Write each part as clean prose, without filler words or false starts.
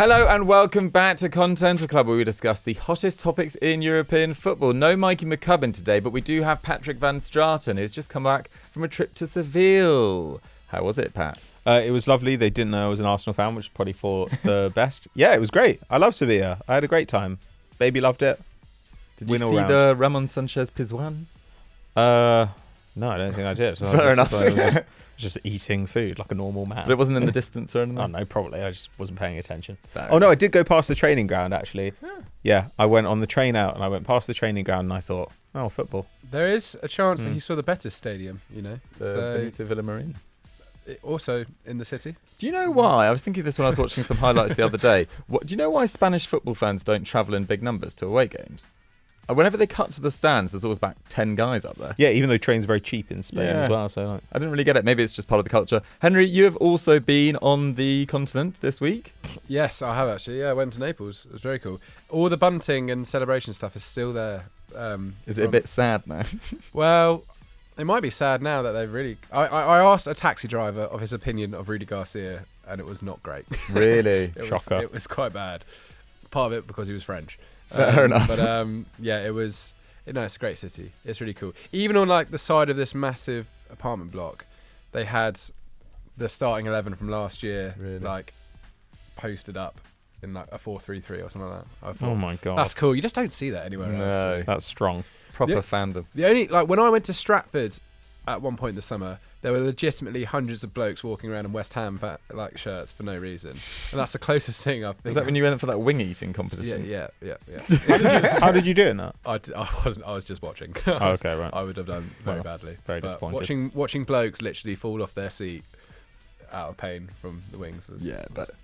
Hello and welcome back to Continental Club, where we discuss the hottest topics in European football. No Mikey McCubbin today, but we do have Patrick van Straten, who's just come back from a trip to Seville. How was it, Pat? It was lovely. They didn't know I was an Arsenal fan, which probably for the best. Yeah, it was great. I love Sevilla. I had a great time. Baby loved it. Did you see the Ramon Sanchez Pizjuan? No, I don't think I did. Fair enough. I was just eating food like a normal man. But it wasn't in the distance or anything? Oh, no, probably. I just wasn't paying attention. No, I did go past the training ground, actually. Yeah, I went on the train out and I went past the training ground and I thought, oh, football. There is a chance that he saw the Betis Stadium, you know. Benito Villamarín. Also in the city. Do you know why? I was thinking this when I was watching some highlights the other day. Do you know why Spanish football fans don't travel in big numbers to away games? Whenever they cut to the stands, there's always about 10 guys up there. Yeah, even though trains are very cheap in Spain as well. So I didn't really get it. Maybe it's just part of the culture. Henry, you have also been on the continent this week. Yes, I have actually. Yeah, I went to Naples. It was very cool. All the bunting and celebration stuff is still there. Is it a bit sad now? Well, it might be sad now that they've really... I asked a taxi driver of his opinion of Rudy Garcia, and it was not great. Really? Shocker. It was quite bad. Part of it because he was French. Fair enough. But yeah, it was... No, it's a great city. It's really cool. Even on like the side of this massive apartment block, they had the starting 11 from last year, like posted up in like a 4-3-3 or something like that. I thought, oh my God. that's cool. You just don't see that anywhere else. No. That's strong. Proper fandom. The only, like, when I went to Stratford at one point this summer, there were legitimately hundreds of blokes walking around in West Ham like shirts for no reason, and that's the closest thing I've. Is that when you went for that wing eating competition? Yeah. How did you do in that? I was just watching. Okay, right. I would have done very badly. Very but disappointed. Watching blokes literally fall off their seat out of pain from the wings was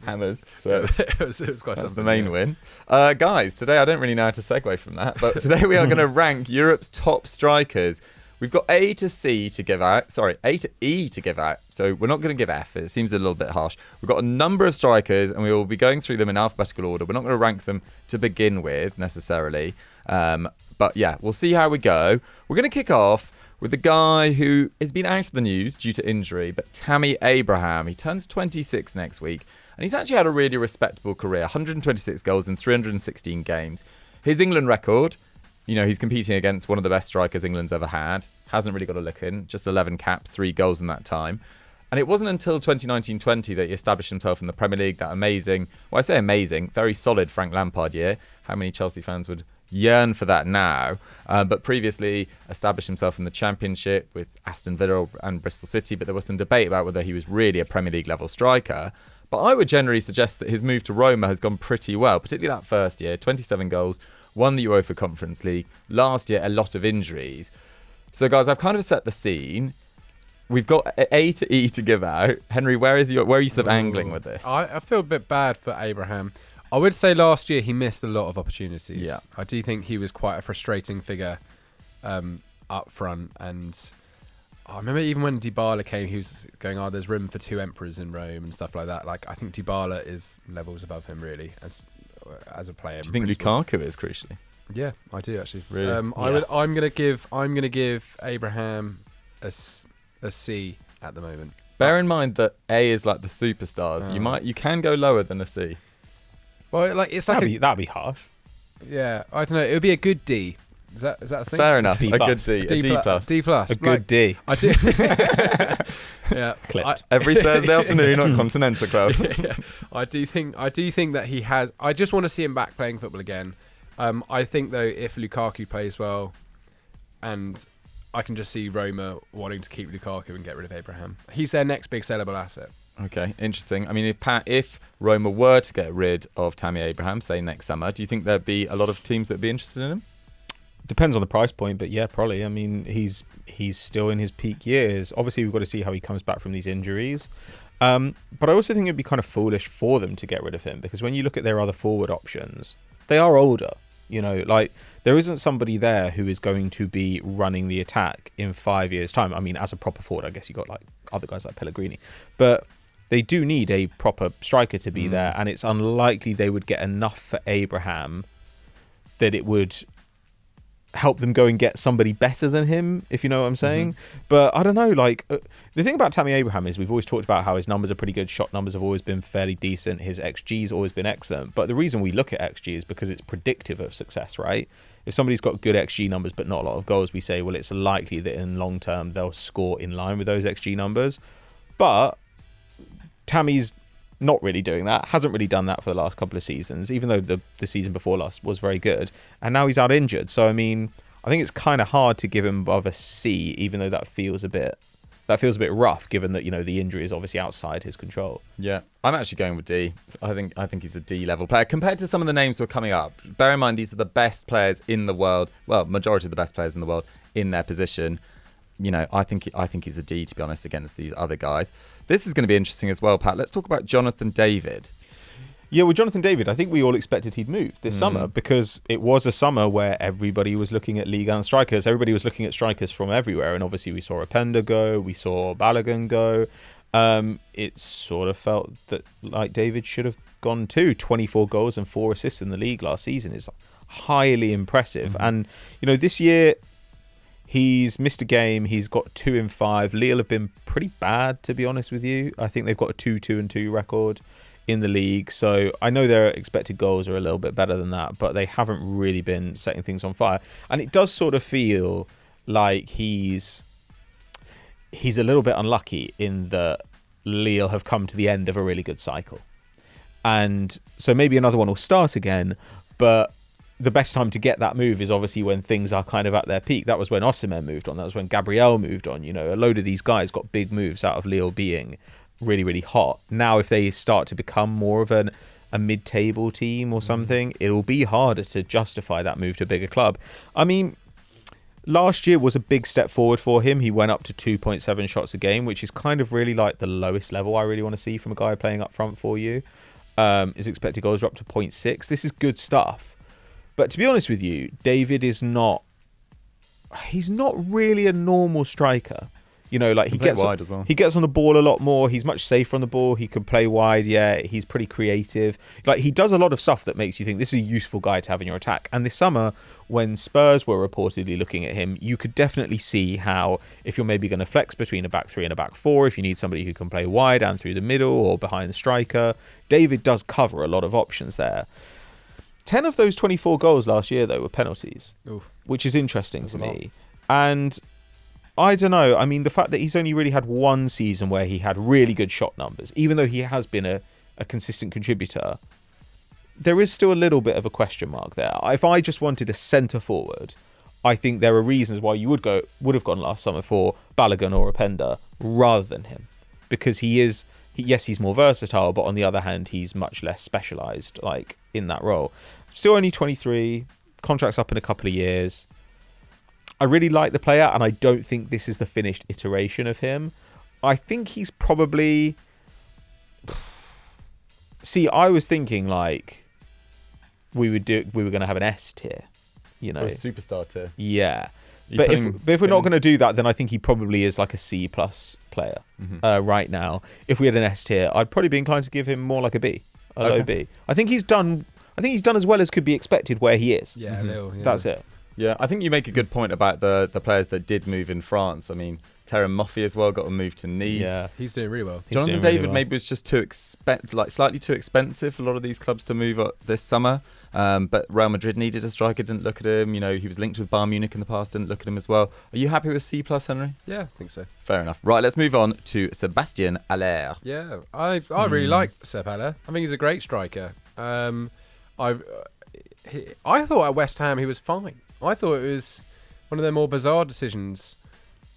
hammers. So it was quite. That's the main win, guys. Today I don't really know how to segue from that, but today we are going to rank Europe's top strikers. We've got A to C to give out. Sorry, A to E to give out. So we're not going to give F. It seems a little bit harsh. We've got a number of strikers, and we will be going through them in alphabetical order. We're not going to rank them to begin with necessarily, but yeah, we'll see how we go. We're going to kick off with the guy who has been out of the news due to injury, but Tammy Abraham. He turns 26 next week, and he's actually had a really respectable career. 126 goals in 316 games. His England record, you know, he's competing against one of the best strikers England's ever had. Hasn't really got a look in. Just 11 caps, 3 goals in that time. And it wasn't until 2019-20 that he established himself in the Premier League, that amazing, well, I say amazing, very solid Frank Lampard year. How many Chelsea fans would yearn for that now? But previously established himself in the Championship with Aston Villa and Bristol City, but there was some debate about whether he was really a Premier League level striker. But I would generally suggest that his move to Roma has gone pretty well, particularly that first year, 27 goals, won the UEFA Conference League. Last year, a lot of injuries. So, guys, I've kind of set the scene. We've got A to E to give out. Henry, where are you sort of angling with this? I feel a bit bad for Abraham. I would say last year he missed a lot of opportunities. Yeah. I do think he was quite a frustrating figure up front. And I remember even when Dybala came, he was going, there's room for 2 emperors in Rome and stuff like that. Like, I think Dybala is levels above him, really, as a player. Do you think Lukaku is, crucially? Yeah, I do actually. Really? I'm gonna give Abraham a C at the moment. Bear in mind that A is like the superstars. You can go lower than a C. Well, like it's like that'd be harsh. Yeah, I don't know. It would be a good D. Is that a thing? Fair enough. D+. A good D. A D plus. D plus. A good D. I do. Yeah. Clipped. Every Thursday afternoon on Continental Club. Yeah. I do think that he has. I just want to see him back playing football again. I think though, if Lukaku plays well, and I can just see Roma wanting to keep Lukaku and get rid of Abraham. He's their next big sellable asset. Okay, interesting. I mean, if Roma were to get rid of Tammy Abraham, say next summer, do you think there'd be a lot of teams that'd be interested in him? Depends on the price point, but yeah, probably. I mean, he's still in his peak years. Obviously, we've got to see how he comes back from these injuries. But I also think it'd be kind of foolish for them to get rid of him, because when you look at their other forward options, they are older. You know, like, there isn't somebody there who is going to be running the attack in 5 years' time. I mean, as a proper forward, I guess you got like other guys like Pellegrini, but they do need a proper striker to be there, and it's unlikely they would get enough for Abraham that it would help them go and get somebody better than him, if you know what I'm saying. But I don't know, like the thing about Tammy Abraham is we've always talked about how his numbers are pretty good, shot numbers have always been fairly decent, his XG's always been excellent, but the reason we look at XG is because it's predictive of success, right? If somebody's got good XG numbers but not a lot of goals, we say, well, it's likely that in long term they'll score in line with those XG numbers. But Tammy's not really doing that, hasn't really done that for the last couple of seasons, even though the season before last was very good, and now he's out injured. So I mean, I think it's kind of hard to give him above a C, even though that feels a bit rough, given that, you know, the injury is obviously outside his control. Yeah, I'm actually going with D. I think he's a D level player compared to some of the names who are coming up. Bear in mind, these are the best players in the world. Well, majority of the best players in the world in their position. You know, I think he's a D, to be honest, against these other guys. This is going to be interesting as well, Pat. Let's talk about Jonathan David. Yeah, with Jonathan David, I think we all expected he'd move this summer, because it was a summer where everybody was looking at Liga and strikers. Everybody was looking at strikers from everywhere, and obviously we saw Openda go, we saw Balogun go. It sort of felt that like David should have gone too. 24 goals and 4 assists in the league last season is highly impressive. And, you know, this year he's missed a game. He's got 2 in 5. Lille have been pretty bad, to be honest with you. I think they've got a 2-2-2 record in the league. So I know their expected goals are a little bit better than that, but they haven't really been setting things on fire. And it does sort of feel like he's a little bit unlucky in that Lille have come to the end of a really good cycle. And so maybe another one will start again, but the best time to get that move is obviously when things are kind of at their peak. That was when Osimhen moved on. That was when Gabriel moved on. You know, a load of these guys got big moves out of Lille being really, really hot. Now, if they start to become more of a mid-table team or something, it'll be harder to justify that move to a bigger club. I mean, last year was a big step forward for him. He went up to 2.7 shots a game, which is kind of really like the lowest level I really want to see from a guy playing up front for you. His expected goals are up to 0.6. This is good stuff. But to be honest with you, David is he's not really a normal striker. You know, like he gets wide as well. He gets on the ball a lot more. He's much safer on the ball. He can play wide. Yeah, he's pretty creative. Like, he does a lot of stuff that makes you think this is a useful guy to have in your attack. And this summer, when Spurs were reportedly looking at him, you could definitely see how, if you're maybe going to flex between a back 3 and a back 4, if you need somebody who can play wide and through the middle or behind the striker, David does cover a lot of options there. 10 of those 24 goals last year, though, were penalties, which is interesting to me. And I don't know. I mean, the fact that he's only really had one season where he had really good shot numbers, even though he has been a consistent contributor, there is still a little bit of a question mark there. If I just wanted a centre forward, I think there are reasons why you would have gone last summer for Balogun or Openda rather than him, because he's more versatile, but on the other hand, he's much less specialised, like, in that role. Still only 23, contract's up in a couple of years. I really like the player, and I don't think this is the finished iteration of him. I think he's probably... See, I was thinking, like, we were going to have an S tier, you know. Or a superstar tier. Yeah. But if we're not going to do that, then I think he probably is like a C+ player right now. If we had an S tier, I'd probably be inclined to give him more like a B, low B. I think he's done as well as could be expected where he is. Yeah, yeah. That's it. Yeah, I think you make a good point about the players that did move in France. I mean, Terem Moffi as well got a move to Nice. Yeah, he's doing really well. Jonathan David maybe was just slightly too expensive for a lot of these clubs to move up this summer. But Real Madrid needed a striker, didn't look at him. You know, he was linked with Bayern Munich in the past, didn't look at him as well. Are you happy with C+, Henry? Yeah, I think so. Fair enough. Right, let's move on to Sébastien Haller. Yeah, I really like Seb Haller. I think he's a great striker. I thought at West Ham he was fine. I thought it was one of their more bizarre decisions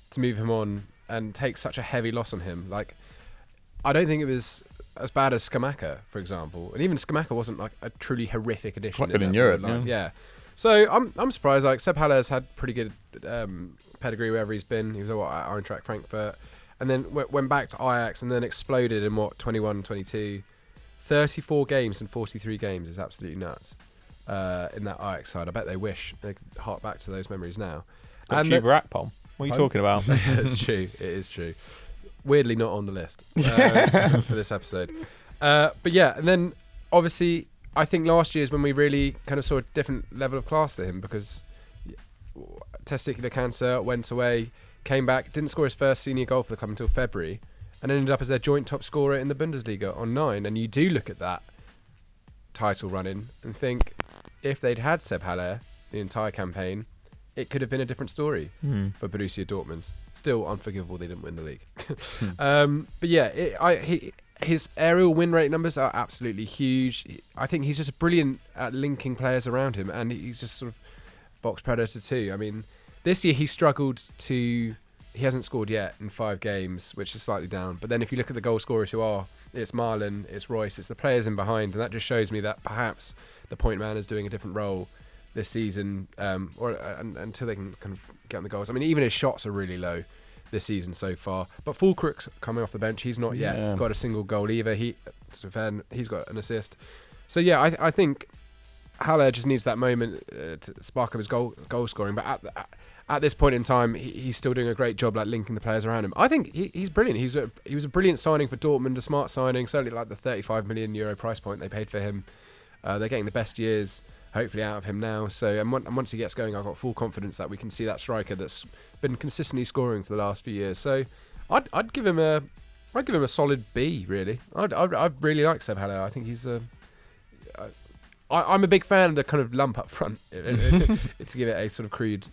to move him on and take such a heavy loss on him. Like, I don't think it was as bad as Scamacca, for example. And even Scamacca wasn't like a truly horrific addition. It's quite good in Europe, yeah. So I'm surprised. Like, Seb Haller's had pretty good pedigree wherever he's been. He was at Eintracht Frankfurt, and then went back to Ajax, and then exploded in 21, 22, 34 games and 43 games is absolutely nuts. In that Ajax side, I bet they wish they could hark back to those memories now. And Chuba Akpom. What are you talking about? It's true. It is true. Weirdly not on the list for this episode. But yeah, and then obviously I think last year is when we really kind of saw a different level of class to him, because testicular cancer, went away, came back, didn't score his first senior goal for the club until February, and ended up as their joint top scorer in the Bundesliga on 9. And you do look at that title run-in and think, if they'd had Seb Haller the entire campaign, it could have been a different story for Borussia Dortmund. Still unforgivable they didn't win the league. But yeah, his aerial win rate numbers are absolutely huge. I think he's just brilliant at linking players around him, and he's just sort of box predator too. I mean, this year he struggled to... He hasn't scored yet in 5 games, which is slightly down. But then if you look at the goal scorers who are, it's Marlon, it's Royce, it's the players in behind, and that just shows me that perhaps the point man is doing a different role this season, until they can kind of get on the goals. I mean, even his shots are really low this season so far. But Fulkrook's coming off the bench. He's not yet got a single goal either. He's got an assist. So yeah, I think Haller just needs that moment to spark up his goal scoring. But at this point in time, he's still doing a great job like linking the players around him. I think he's brilliant. He was a brilliant signing for Dortmund, a smart signing. Certainly like the 35 million euro price point they paid for him. They're getting the best years hopefully out of him now. So and once he gets going, I've got full confidence that we can see that striker that's been consistently scoring for the last few years. So I'd give him a solid B. Really, I really like Seb Haller. I think he's I'm a big fan of the kind of lump up front to give it a sort of crude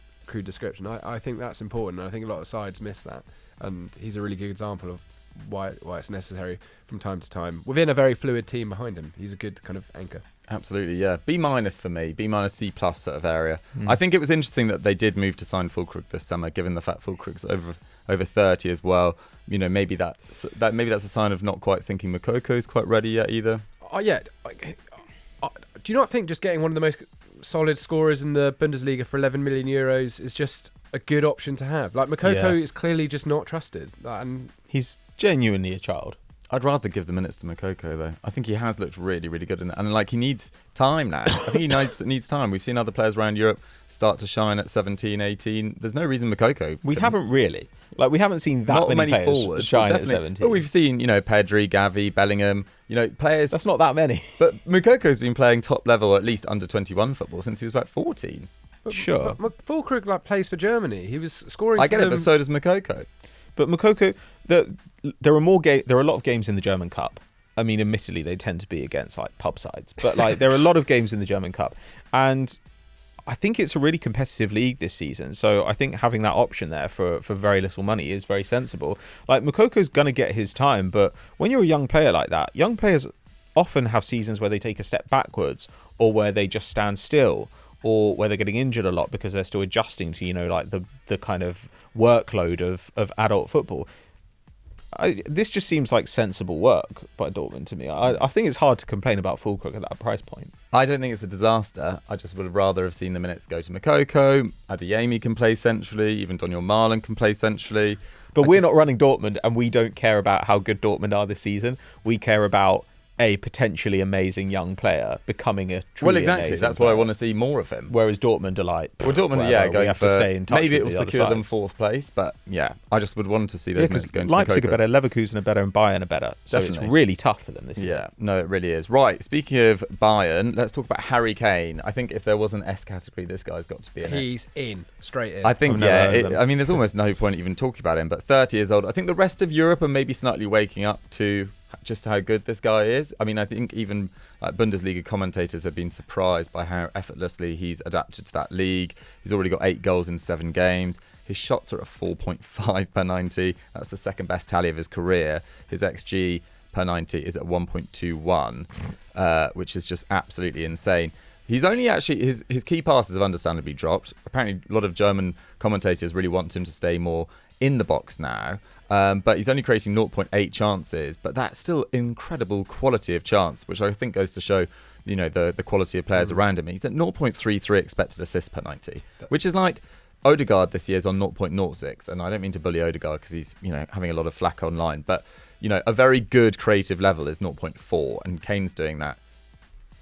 description. I think that's important. And I think a lot of sides miss that, and he's a really good example of why it's necessary from time to time within a very fluid team behind him. He's a good kind of anchor. Absolutely, yeah. B- for me, B-, C+ sort of area. I think it was interesting that they did move to sign Fulkrug this summer, given the fact Fulkrug's over 30 as well. You know, maybe that's a sign of not quite thinking Moukoko quite ready yet either. Oh yeah. Do you not think just getting one of the most solid scorers in the Bundesliga for 11 million euros is just a good option to have? Like Moukoko is clearly just not trusted, and he's genuinely a child. I'd rather give the minutes to Moukoko though. I think he has looked really, really good, and like he needs time now. I think he needs time. We've seen other players around Europe start to shine at 17, 18. There's no reason Moukoko. We haven't really. Like we haven't seen that many players forwards shine at 17. But we've seen, Pedri, Gavi, Bellingham, players. That's not that many. But Moukoko's been playing top level, at least under 21 football, since he was about 14. Sure. But Fulkrug plays for Germany. He was scoring. I get it, but so does Moukoko. But Moukoko, there are a lot of games in the German Cup. I mean, admittedly, they tend to be against like pub sides, but like there are a lot of games in the German Cup, and I think it's a really competitive league this season. So I think having that option there for very little money is very sensible. Like Moukoko's gonna get his time, but when you're a young player like that, young players often have seasons where they take a step backwards, or where they just stand still, or where they're getting injured a lot because they're still adjusting to like the kind of workload of adult football. This just seems like sensible work by Dortmund to me. I think it's hard to complain about Fulkrug at that price point. I don't think it's a disaster. I just would have rather have seen the minutes go to Moukoko. Adeyemi can play centrally. Even Daniel Marlon can play centrally. But we're not running Dortmund, and we don't care about how good Dortmund are this season. We care about a potentially amazing young player becoming a truly amazing That's player. what I want to see more of him. Whereas Dortmund are like, Dortmund, going for, to stay in touch. Maybe it will secure them 4th place, but I just would want to see those minutes going to Leipzig Moukoko. are better, Leverkusen are better, and Bayern are better. So Definitely. It's really tough for them this year. Yeah, no, it really is. Right, speaking of Bayern, let's talk about Harry Kane. I think if there was an S category, this guy's got to be in it. He's straight in. I think, there's almost no point even talking about him, but 30 years old. I think the rest of Europe are maybe slightly waking up to just how good this guy is. I mean, I think even Bundesliga commentators have been surprised by how effortlessly he's adapted to that league. He's already got 8 goals in 7 games. His shots are at 4.5 per 90. That's the second best tally of his career. His XG per 90 is at 1.21, which is just absolutely insane. He's only actually, his key passes have understandably dropped. Apparently, a lot of German commentators really want him to stay more in the box now. But he's only creating 0.8 chances, but that's still incredible quality of chance, which I think goes to show, the quality of players around him. He's at 0.33 expected assists per 90, which is like Odegaard this year's on 0.06. And I don't mean to bully Odegaard because he's, having a lot of flack online, but, a very good creative level is 0.4, and Kane's doing that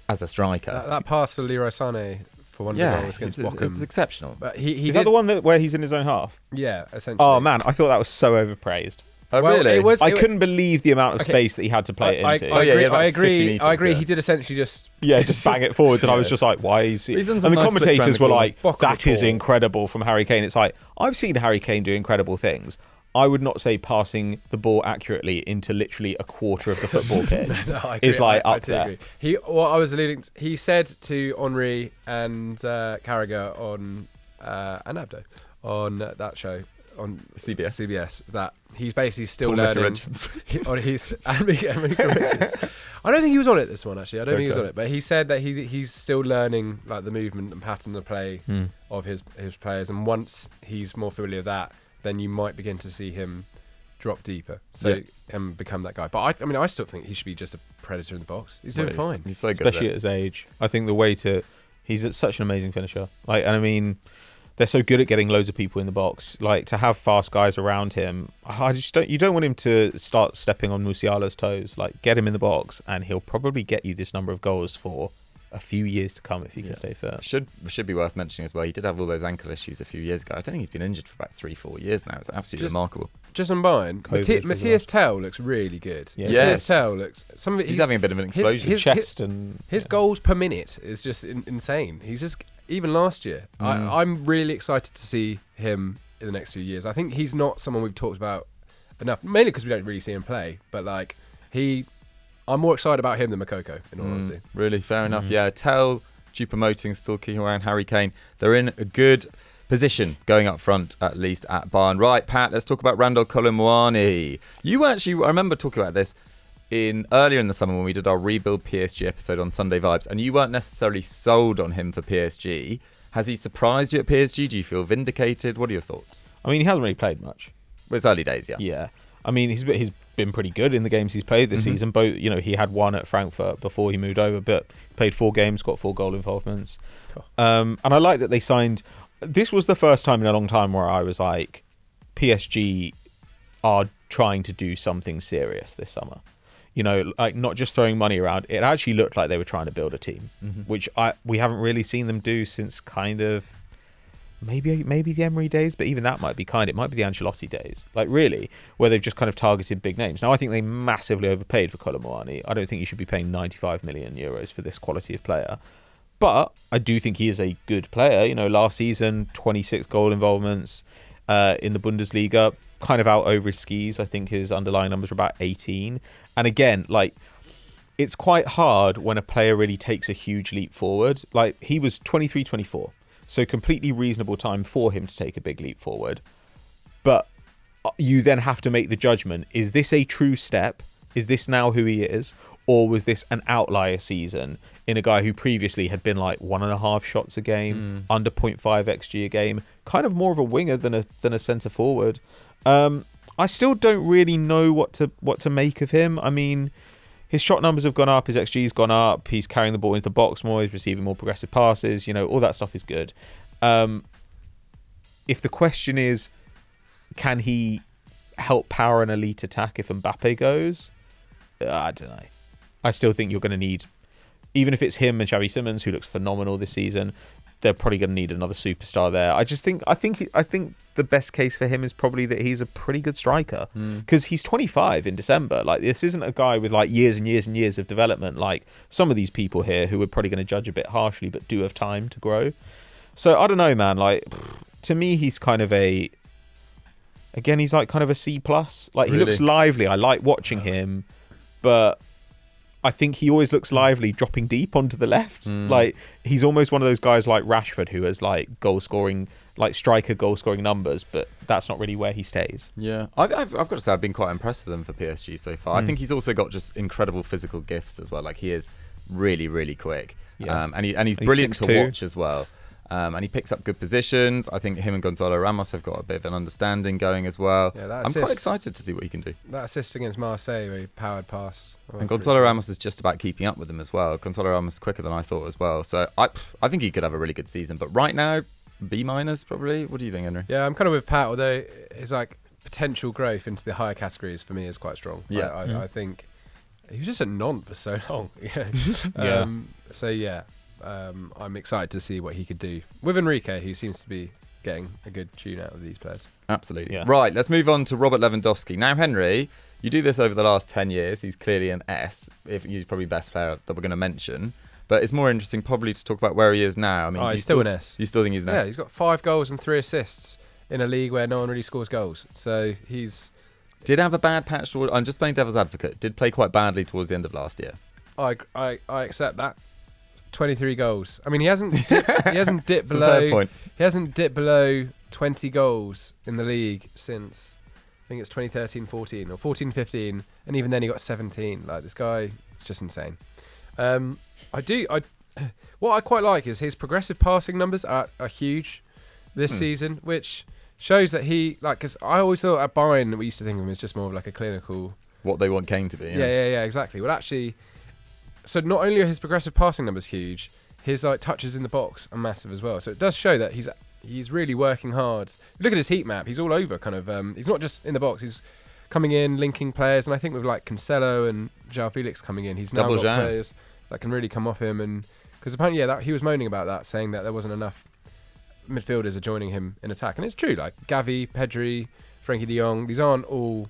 as a striker. That pass for Leroy Sané for one of the goals against Bochum. It's exceptional. But is that the one where he's in his own half? Yeah, essentially. Oh man, I thought that was so overpraised. Oh, Well, really? I couldn't believe the amount of Okay. space that he had to play it into. Oh, yeah, agree. about 50 meters, I agree. yeah. He did essentially just. Yeah, just bang it forwards, and I was Yeah. just like, "Why is he?" He's done And some the nice flicks around commentators the were corner. like, Bock "That is ball. incredible from Harry Kane." It's like I've seen Harry Kane do incredible things. I would not say passing the ball accurately into literally a quarter of the football pitch No, I agree. is like I up totally there. agree. What I was alluding to, he said to Henry and Carragher on and Abdo on that show on CBS that he's basically still Paul learning. Richards. He's Enrique Richards. I don't think he was on it this one actually. I don't think he was Okay. on it, but he said that he's still learning like the movement and pattern of play of his players, and once he's more familiar with that, then you might begin to see him drop deeper, and become that guy. But I still think he should be just a predator in the box. He's doing fine. He's so good. Especially at his age. I think the way to he's such an amazing finisher. And I mean, they're so good at getting loads of people in the box. Like to have fast guys around him, you don't want him to start stepping on Musiala's toes. Like get him in the box, and he'll probably get you this number of goals for a few years to come if he can stay fit. Should be worth mentioning as well. He did have all those ankle issues a few years ago. I don't think he's been injured for about 3-4 years now. It's absolutely remarkable. Just on mine, COVID Matthias Tell looks really good. Yeah. Matthias Tell looks. Some of it, He's having a bit of an explosion. His goals per minute is just insane. He's just even last year. I'm really excited to see him in the next few years. I think he's not someone we've talked about enough, mainly because we don't really see him play. But like I'm more excited about him than Makoko, in all honesty. Really, fair enough. Yeah, Tell, Choupo-Moting still kicking around, Harry Kane. They're in a good position going up front, at least at Bayern. Right, Pat, let's talk about Randal Kolo Muani. I remember talking about this earlier in the summer when we did our Rebuild PSG episode on Sunday Vibes, and you weren't necessarily sold on him for PSG. Has he surprised you at PSG? Do you feel vindicated? What are your thoughts? I mean, he hasn't really played much. Well, it's early days, yeah. Yeah. I mean, he's been pretty good in the games he's played this season. Both, he had one at Frankfurt before he moved over, but played 4 games, got 4 goal involvements. And I like that they signed. This was the first time in a long time where I was like, PSG are trying to do something serious this summer. Like not just throwing money around. It actually looked like they were trying to build a team, which we haven't really seen them do since kind of. Maybe the Emery days, but even that might be it might be the Ancelotti days, like really, where they've just kind of targeted big names. Now I think they massively overpaid for Kolo Muani. I don't think you should be paying 95 million euros for this quality of player, but I do think he is a good player. Last season 26 goal involvements in the Bundesliga, kind of out over his skis. I think his underlying numbers were about 18, and again, like it's quite hard when a player really takes a huge leap forward. Like he was 23, 24. So completely reasonable time for him to take a big leap forward. But you then have to make the judgment. Is this a true step? Is this now who he is? Or was this an outlier season in a guy who previously had been like 1.5 shots a game, under 0.5 XG a game, kind of more of a winger than a centre forward? I still don't really know what to make of him. I mean, his shot numbers have gone up, his XG's gone up, he's carrying the ball into the box more, he's receiving more progressive passes, all that stuff is good. If the question is, can he help power an elite attack if Mbappe goes? I don't know. I still think you're going to need, even if it's him and Xavi Simons, who looks phenomenal this season, they're probably going to need another superstar there. I think the best case for him is probably that he's a pretty good striker, because he's 25 in December. Like, this isn't a guy with like years and years and years of development like some of these people here who are probably going to judge a bit harshly but do have time to grow. So I don't know, man. Like, to me, he's kind of he's like kind of a C+. Like, he looks lively. I like watching him, but I think he always looks lively dropping deep onto the left. Like, he's almost one of those guys like Rashford who has like striker goal scoring numbers, but that's not really where he stays. Yeah, I've got to say I've been quite impressed with him for PSG so far. I think he's also got just incredible physical gifts as well. Like, he is really, really quick, and he's brilliant to watch as well. And he picks up good positions. I think him and Gonzalo Ramos have got a bit of an understanding going as well. Yeah, I'm quite excited to see what he can do. That assist against Marseille where he powered past. And Gonzalo Ramos is just about keeping up with him as well. Gonzalo Ramos is quicker than I thought as well. So I think he could have a really good season. But right now, B- probably. What do you think, Henry? Yeah, I'm kind of with Pat, although his like potential growth into the higher categories for me is quite strong. Yeah. I think he was just a Nantes for so long. So yeah. I'm excited to see what he could do with Enrique, who seems to be getting a good tune out of these players. Absolutely. Yeah. Right, let's move on to Robert Lewandowski. Now, Henry, you do this over the last 10 years. He's clearly an S. He's probably best player that we're going to mention. But it's more interesting probably to talk about where he is now. I mean, He's still an S. You still think he's an S? Yeah, he's got 5 goals and 3 assists in a league where no one really scores goals. So he's... Did have a bad patch toward... I'm just playing devil's advocate. Did play quite badly towards the end of last year. I accept that. 23 goals. I mean, he hasn't dipped It's a fair below... point. He hasn't dipped below 20 goals in the league since... I think it's 2013-14 or 14-15, and even then he got 17. Like, this guy is just insane. What I quite like is his progressive passing numbers are huge this season, which shows that he, like, because I always thought at Bayern we used to think of him as just more of like a clinical... What they want Kane to be. Yeah, exactly. Well, actually, so not only are his progressive passing numbers huge, his like touches in the box are massive as well. So it does show that he's really working hard. Look at his heat map; he's all over. Kind of, he's not just in the box. He's coming in, linking players, and I think with like Cancelo and João Felix coming in, he's now Double got jam. players that can really come off him. And because apparently, he was moaning about that, saying that there wasn't enough midfielders are joining him in attack, and it's true. Like Gavi, Pedri, Frankie De Jong, these aren't all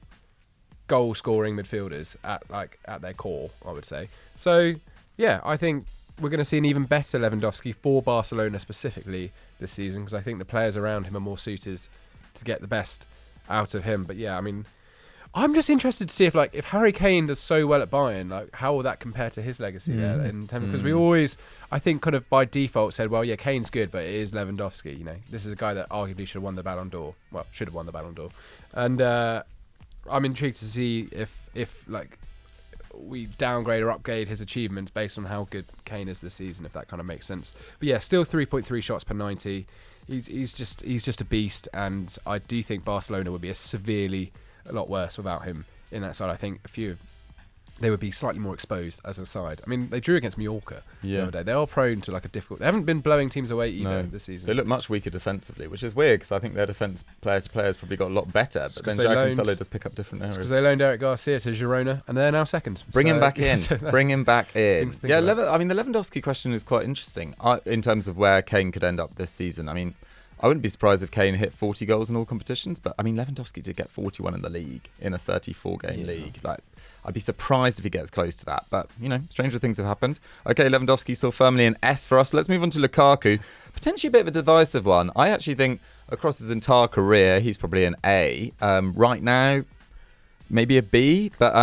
goal-scoring midfielders at their core, I would say. So, yeah, I think we're going to see an even better Lewandowski for Barcelona specifically this season, because I think the players around him are more suited to get the best out of him. But yeah, I mean, I'm just interested to see if Harry Kane does so well at Bayern, like how will that compare to his legacy there? Because we always, I think, kind of by default said, well, yeah, Kane's good, but it is Lewandowski. You know, this is a guy that arguably should have won the Ballon d'Or. Well, should have won the Ballon d'Or, and I'm intrigued to see if like we downgrade or upgrade his achievements based on how good Kane is this season, if that kind of makes sense. But yeah, still 3.3 shots per 90. He's just a beast, and I do think Barcelona would be a lot worse without him in that side. I think they would be slightly more exposed as a side. I mean, they drew against Mallorca the other day. They are prone to like a difficult... They haven't been blowing teams away either this season. They look much weaker defensively, which is weird because I think their defence player to players probably got a lot better. But then João Cancelo does pick up different areas. Because they loaned Eric Garcia to Girona, and they're now second. Bring him back in. Bring him back in. Yeah, I mean, the Lewandowski question is quite interesting in terms of where Kane could end up this season. I mean, I wouldn't be surprised if Kane hit 40 goals in all competitions, but I mean, Lewandowski did get 41 in the league in a 34-game league. Like, I'd be surprised if he gets close to that. But, you know, stranger things have happened. Okay, Lewandowski still firmly an S for us. Let's move on to Lukaku. Potentially a bit of a divisive one. I actually think across his entire career, he's probably an A. Right now, maybe a B. But,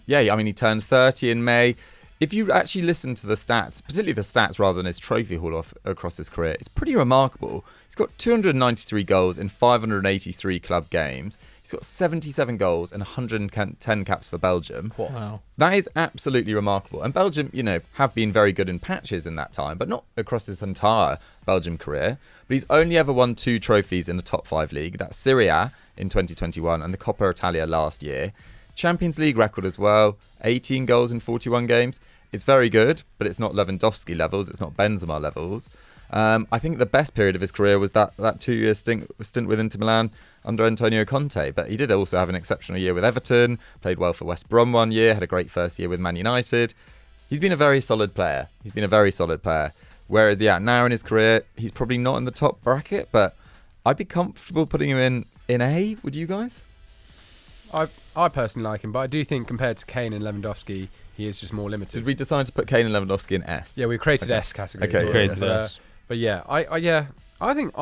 yeah, I mean, he turned 30 in May. If you actually listen to the stats, particularly the stats rather than his trophy haul across his career, it's pretty remarkable. He's got 293 goals in 583 club games. He's got 77 goals and 110 caps for Belgium. Wow. That is absolutely remarkable. And Belgium, you know, have been very good in patches in that time, but not across his entire Belgium career. But he's only ever won 2 trophies in the top 5 league. That's Serie A in 2021 and the Coppa Italia last year. Champions League record as well, 18 goals in 41 games. It's very good, but it's not Lewandowski levels. It's not Benzema levels. I think the best period of his career was that 2-year stint with Inter Milan under Antonio Conte. But he did also have an exceptional year with Everton, played well for West Brom 1 year, had a great first year with Man United. He's been a very solid player. Whereas, yeah, now in his career, he's probably not in the top bracket, but I'd be comfortable putting him in A. Would you guys? I personally like him, but I do think compared to Kane and Lewandowski, he is just more limited. Did we decide to put Kane and Lewandowski in S? Yeah, we created S category. Okay, created S. But yeah, I mean,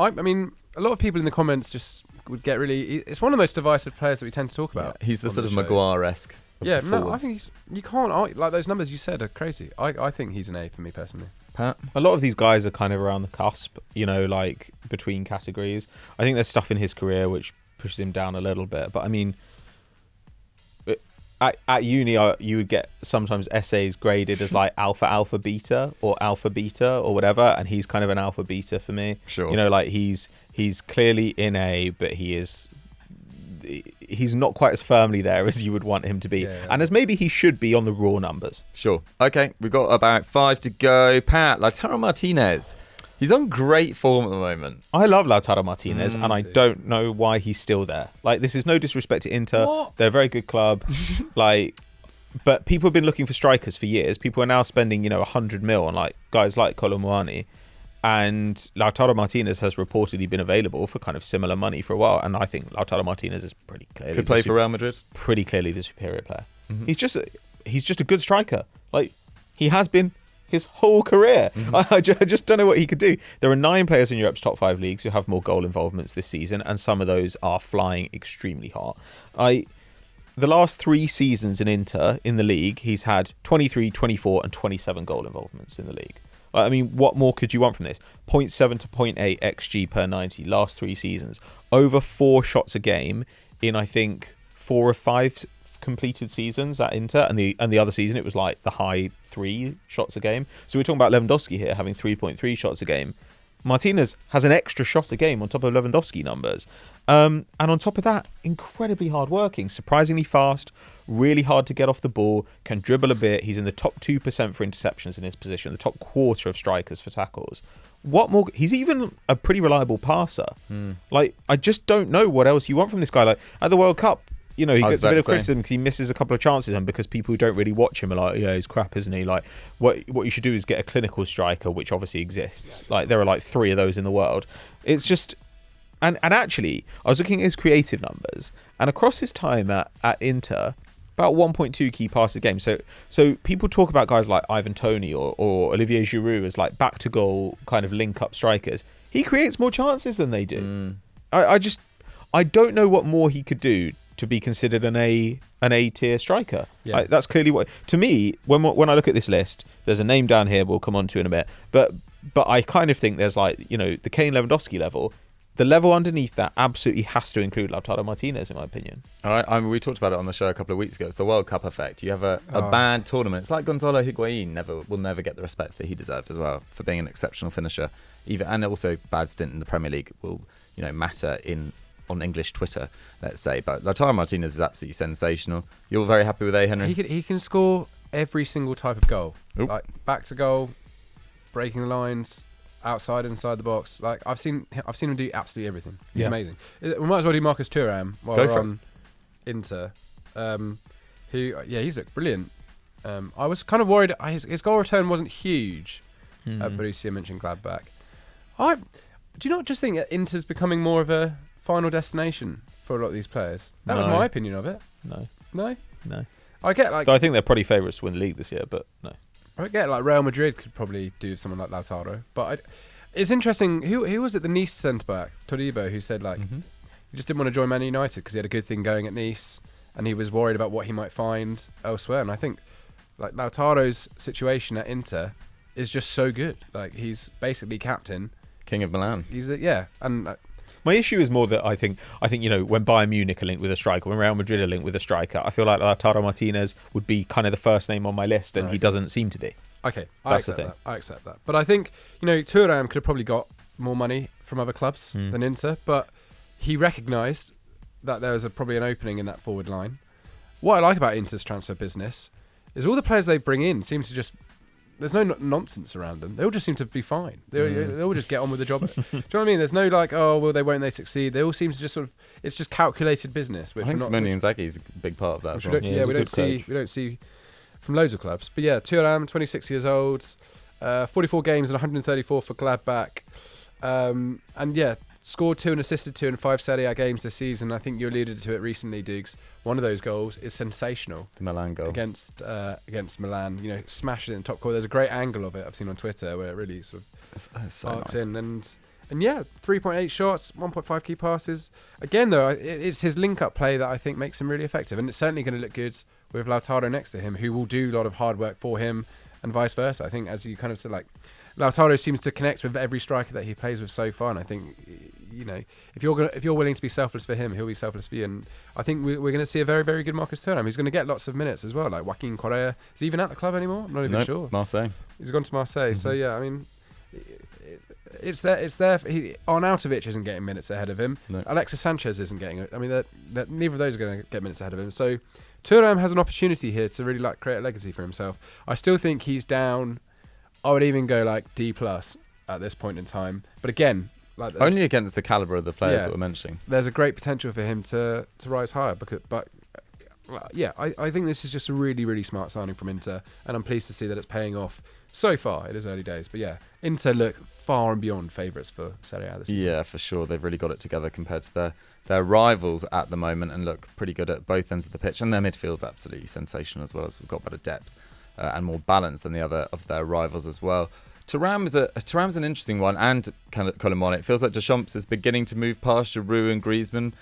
a lot of people in the comments just would get really... It's one of the most divisive players that we tend to talk about. Yeah, he's the sort of show. Maguire-esque. Yeah, no, I think you can't... Like, those numbers you said are crazy. I think he's an A for me, personally. Pat? A lot of these guys are kind of around the cusp, you know, like between categories. I think there's stuff in his career which pushes him down a little bit. But I mean... At uni, you would get sometimes essays graded as like alpha beta or whatever, and he's kind of an alpha beta for me. Sure. You know, like he's clearly in A, but he's not quite as firmly there as you would want him to be, and as maybe he should be on the raw numbers. Sure. Okay, we've got about 5 to go. Pat, Lautaro Martinez. He's on great form at the moment. I love Lautaro Martinez, and I don't know why he's still there. Like, this is no disrespect to Inter. What? They're a very good club. But people have been looking for strikers for years. People are now spending, 100 mil on like guys like Kolo Muani. And Lautaro Martinez has reportedly been available for kind of similar money for a while. And I think Lautaro Martinez is pretty clearly Could play for Real Madrid. Pretty clearly the superior player. Mm-hmm. He's just a good striker. Like, he has been his whole career. Mm-hmm. I just don't know what he could do. There are 9 players in Europe's top 5 leagues who have more goal involvements this season, and some of those are flying extremely hot. The last 3 seasons in Inter in the league, he's had 23, 24 and 27 goal involvements in the league. I mean, what more could you want from this? 0.7 to 0.8 XG per 90 last 3 seasons. Over 4 shots a game in, I think, 4 or 5 completed seasons at Inter. And the other season, it was like the high 3 shots a game. So we're talking about Lewandowski here having 3.3 shots a game. Martinez has an extra shot a game on top of Lewandowski numbers. And on top of that, incredibly hard-working, surprisingly fast, really hard to get off the ball, can dribble a bit. He's in the top 2% for interceptions in his position, the top quarter of strikers for tackles. What more? He's even a pretty reliable passer. Like, I just don't know what else you want from this guy. Like, at the World Cup, you know, he gets a bit of criticism because he misses a couple of chances, and because people who don't really watch him are like, yeah, he's crap, isn't he? Like, what you should do is get a clinical striker, which obviously exists. Like, there are like 3 of those in the world. It's just... And actually, I was looking at his creative numbers, and across his time at Inter, about 1.2 key passes a game. So people talk about guys like Ivan Toney or Olivier Giroud as like back to goal kind of link up strikers. He creates more chances than they do. I don't know what more he could do to be considered an A tier striker. Yeah. That's clearly what, to me, when I look at this list, there's a name down here we'll come on to in a bit, but I kind of think there's like, you know, the Kane Lewandowski level. The level underneath that absolutely has to include Lautaro Martinez, in my opinion. All right, I mean, we talked about it on the show a couple of weeks ago. It's the World Cup effect. You have a bad tournament. It's like Gonzalo Higuain will never get the respect that he deserved as well for being an exceptional finisher. And also bad stint in the Premier League will, you know, matter on English Twitter, let's say. But Lautaro Martinez is absolutely sensational. You're very happy with Henry? He can score every single type of goal. Oop. Like back to goal, breaking the lines, outside, inside the box. Like I've seen him do absolutely everything. He's amazing. We might as well do Marcus Thuram while we're on Inter. He's looked brilliant. I was kind of worried his goal return wasn't huge at Borussia Mönchengladbach. Do you not just think that Inter's becoming more of a final destination for a lot of these players? That was my opinion of it. No. I get like. So I think they're probably favourites to win the league this year, but no. I get like Real Madrid could probably do someone like Lautaro, but it's interesting. Who was it? The Nice centre back Todibo, who said like he just didn't want to join Man United because he had a good thing going at Nice, and he was worried about what he might find elsewhere. And I think like Lautaro's situation at Inter is just so good. Like he's basically captain, king of Milan. And. My issue is more that I think you know, when Bayern Munich are linked with a striker, when Real Madrid are linked with a striker, I feel like Lautaro Martinez would be kind of the first name on my list, and he doesn't seem to be. Okay, I accept that. But I think, you know, Thuram could have probably got more money from other clubs than Inter, but he recognised that there was probably an opening in that forward line. What I like about Inter's transfer business is all the players they bring in seem to just... There's no nonsense around them. They all just seem to be fine. They all just get on with the job. Do you know what I mean? There's no like, oh, well, they succeed. They all seem to just sort of, it's just calculated business. Which I think Simone Inzaghi is a big part of that as well. We don't see from loads of clubs. But yeah, Thuram, 26 years old, 44 games and 134 for Gladbach. And yeah, scored 2 and assisted 2 in 5 Serie A games this season. I think you alluded to it recently, Dukes. One of those goals is sensational. The Milan goal. Against Milan. You know, smashed it in the top corner. There's a great angle of it I've seen on Twitter where it really sort of so arcs nice. in. And yeah, 3.8 shots, 1.5 key passes. Again, though, it's his link-up play that I think makes him really effective. And it's certainly going to look good with Lautaro next to him, who will do a lot of hard work for him and vice versa. I think, as you kind of said, like, Lautaro seems to connect with every striker that he plays with so far, and I think, you know, if you're willing to be selfless for him, he'll be selfless for you. And I think we're going to see a very, very good Marcus Thuram. He's going to get lots of minutes as well. Like Joaquin Correa, is he even at the club anymore? I'm not even sure. Marseille. He's gone to Marseille. So yeah, I mean, it's there. Arnautovic isn't getting minutes ahead of him. No. Alexis Sanchez isn't getting. I mean, neither of those are going to get minutes ahead of him. So Thuram has an opportunity here to really like create a legacy for himself. I still think he's down. I would even go like D+ at this point in time. But again, like only against the caliber of the players that we're mentioning. There's a great potential for him to rise higher. I think this is just a really, really smart signing from Inter, and I'm pleased to see that it's paying off So far, it is early days, but yeah, Inter look far and beyond favourites for Serie A this season. Yeah, for sure. They've really got it together compared to their rivals at the moment, and look pretty good at both ends of the pitch. And their midfield's absolutely sensational as well, as we've got better depth and more balance than the other of their rivals as well. Thuram's an interesting one, and Kolo Muani. It feels like Deschamps is beginning to move past Giroud and Griezmann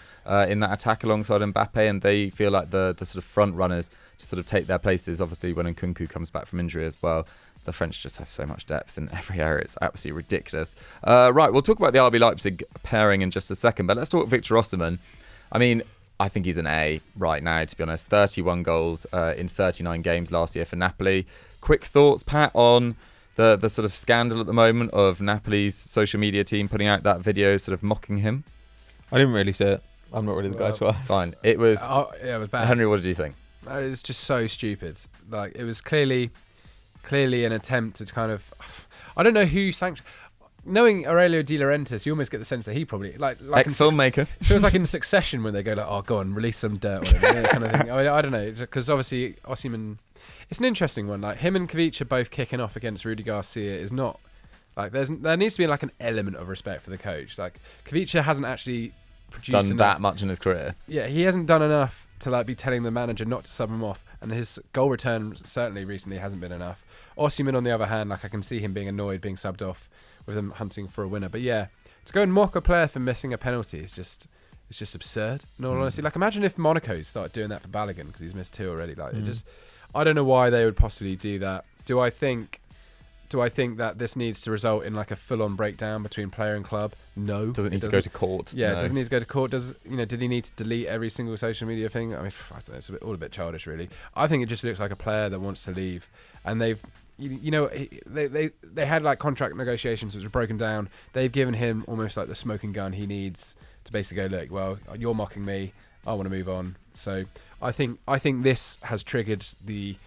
in that attack alongside Mbappe, and they feel like the sort of front runners to sort of take their places. Obviously, when Nkunku comes back from injury as well. The French just have so much depth in every area. It's absolutely ridiculous. Right, we'll talk about the RB Leipzig pairing in just a second, but let's talk Victor Osimhen. I mean, I think he's an A right now, to be honest. 31 goals in 39 games last year for Napoli. Quick thoughts, Pat, on the sort of scandal at the moment of Napoli's social media team putting out that video sort of mocking him? I didn't really see it. I'm not really the guy to ask. Fine. It was bad. Henry, what did you think? It was just so stupid. Like, it was clearly an attempt to kind of, I don't know who sanctioned. Knowing Aurelio De Laurentiis, you almost get the sense that he probably like ex-filmmaker. Feels like in Succession when they go like, "Oh, go on, release some dirt," on him, kind of thing. I don't know, because obviously Osimhen, it's an interesting one. Like him and Kvicha both kicking off against Rudy Garcia is not like there needs to be like an element of respect for the coach. Like Kvicha hasn't actually produced done enough. that much in his career. Yeah, he hasn't done enough to like be telling the manager not to sub him off, and his goal return certainly recently hasn't been enough. Osimhen, on the other hand, like I can see him being annoyed being subbed off with them hunting for a winner. But yeah, to go and mock a player for missing a penalty is just absurd. In all honesty, like imagine if Monaco started doing that for Balogun because he's missed 2 already. Like it just, I don't know why they would possibly do that. Do I think that this needs to result in like a full-on breakdown between player and club? No. Does it need to go to court? Yeah, no. It doesn't need to go to court. Did he need to delete every single social media thing? I mean, I don't know, it's all a bit childish, really. I think it just looks like a player that wants to leave, and they had like contract negotiations which were broken down. They've given him almost like the smoking gun he needs to basically go, look, well, you're mocking me, I want to move on. So I think this has triggered the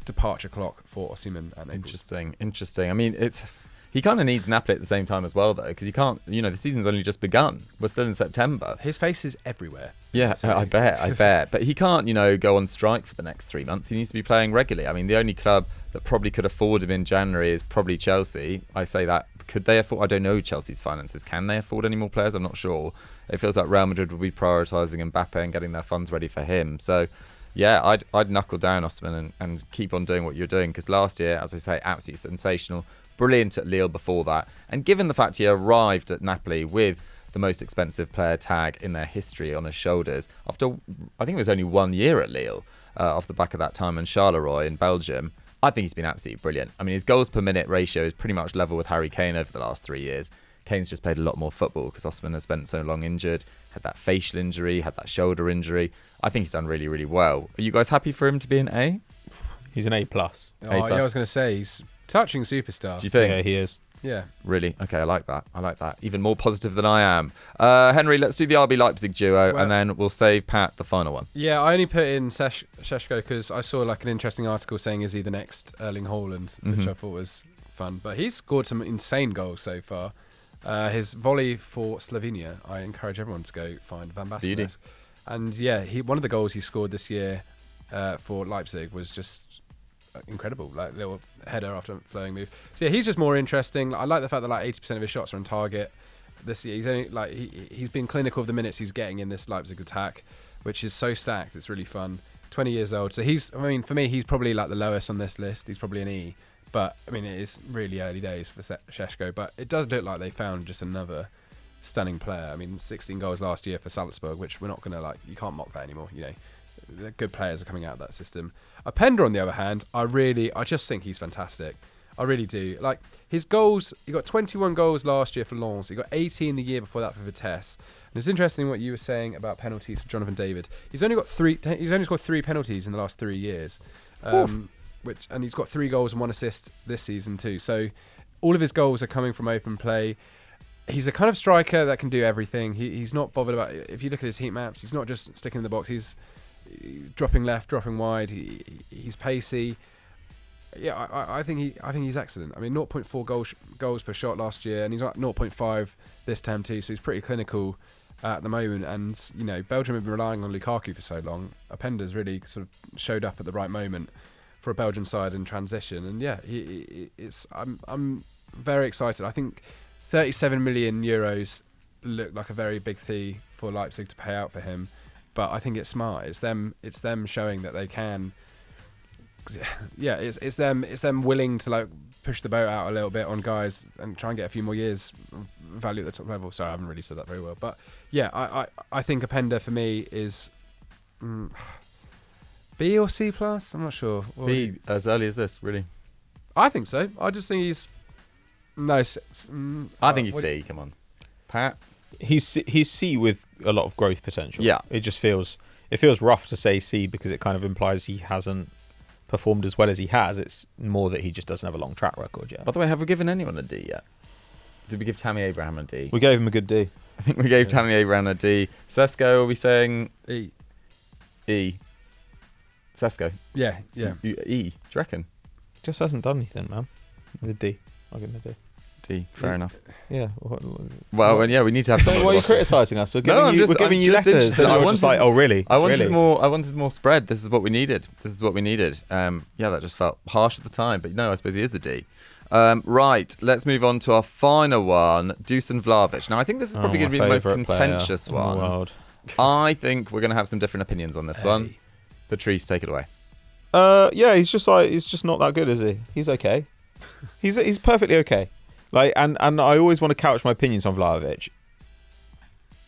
departure clock for Osimhen at Naples. Interesting. I mean, he kind of needs Napoli at the same time as well, though, because you can't. The season's only just begun. We're still in September. His face is everywhere. Yeah, I bet. But he can't, go on strike for the next 3 months. He needs to be playing regularly. I mean, the only club that probably could afford him in January is probably Chelsea. I say that. Could they afford? I don't know Chelsea's finances. Can they afford any more players? I'm not sure. It feels like Real Madrid will be prioritising Mbappe and getting their funds ready for him. So, yeah, I'd knuckle down Osimhen and keep on doing what you're doing, because last year, as I say, absolutely sensational. Brilliant at Lille before that. And given the fact he arrived at Napoli with the most expensive player tag in their history on his shoulders, after, I think it was only 1 year at Lille, off the back of that time in Charleroi in Belgium, I think he's been absolutely brilliant. I mean, his goals per minute ratio is pretty much level with Harry Kane over the last 3 years. Kane's just played a lot more football because Osimhen has spent so long injured, had that facial injury, had that shoulder injury. I think he's done really, really well. Are you guys happy for him to be an A? He's an A+. Oh, yeah, I was going to say, he's touching superstar. Do you think? Yeah, he is. Yeah. Really? Okay, I like that. Even more positive than I am. Henry, let's do the RB Leipzig duo, and then we'll save Pat the final one. Yeah, I only put in Sesko because I saw like an interesting article saying is he the next Erling Haaland, which I thought was fun. But he's scored some insane goals so far. His volley for Slovenia, I encourage everyone to go find Van Basten. And yeah, one of the goals he scored this year for Leipzig was just incredible, like little header after flowing move. So yeah, he's just more interesting. I like the fact that like 80% of his shots are on target this year. He's only like he's been clinical of the minutes he's getting in this Leipzig attack, which is so stacked. It's really fun. 20 years old, so for me, he's probably like the lowest on this list. He's probably an E. But, I mean, it is really early days for Sesko, but it does look like they found just another stunning player. I mean, 16 goals last year for Salzburg, which we're not going to, you can't mock that anymore, The good players are coming out of that system. Openda, on the other hand, I just think he's fantastic. I really do. Like, his goals, he got 21 goals last year for Lens. He got 18 the year before that for Vitesse. And it's interesting what you were saying about penalties for Jonathan David. He's only scored 3 penalties in the last 3 years. And he's got 3 goals and 1 assist this season too. So all of his goals are coming from open play. He's a kind of striker that can do everything. He's not bothered about, if you look at his heat maps, he's not just sticking in the box. He's dropping left, dropping wide. He's pacey. Yeah, I think he's excellent. I mean, 0.4 goals per shot last year, and he's at 0.5 this term too. So he's pretty clinical at the moment. And Belgium have been relying on Lukaku for so long. Openda's really sort of showed up at the right moment for a Belgian side in transition. And yeah, I'm very excited. I think 37 million euros look like a very big fee for Leipzig to pay out for him, but I think it's smart. It's them showing that they can. Yeah, it's them willing to like push the boat out a little bit on guys and try and get a few more years value at the top level. Sorry, I haven't really said that very well, but yeah, I think Openda for me is B or C plus. I'm not sure. B as early as this, really. I think so. I just think he's no. I think he's C. Come on, Pat. He's C with a lot of growth potential. Yeah, it feels rough to say C because it kind of implies he hasn't performed as well as he has. It's more that he just doesn't have a long track record yet. By the way, have we given anyone a D yet? Did we give Tammy Abraham a D? We gave him a good D. I think we gave Tammy Abraham a D. Sesko, are we saying E? E. Sesko. Yeah. E. Do you reckon? Just hasn't done anything, man. With a D. I'll give him a D. D. Fair enough. Yeah. Well, yeah, we need to have something. Why are you criticising us? We're giving you letters. Interested. I was like, oh really? I wanted more spread. This is what we needed. Yeah, that just felt harsh at the time, but no, I suppose he is a D. Right, let's move on to our final one, Dusan Vlahovic. Now, I think this is probably going to be the most contentious one. I think we're going to have some different opinions on this one. Patrice, take it away. Yeah, he's just not that good, is he? He's okay. He's perfectly okay. Like, and I always want to couch my opinions on Vlahovic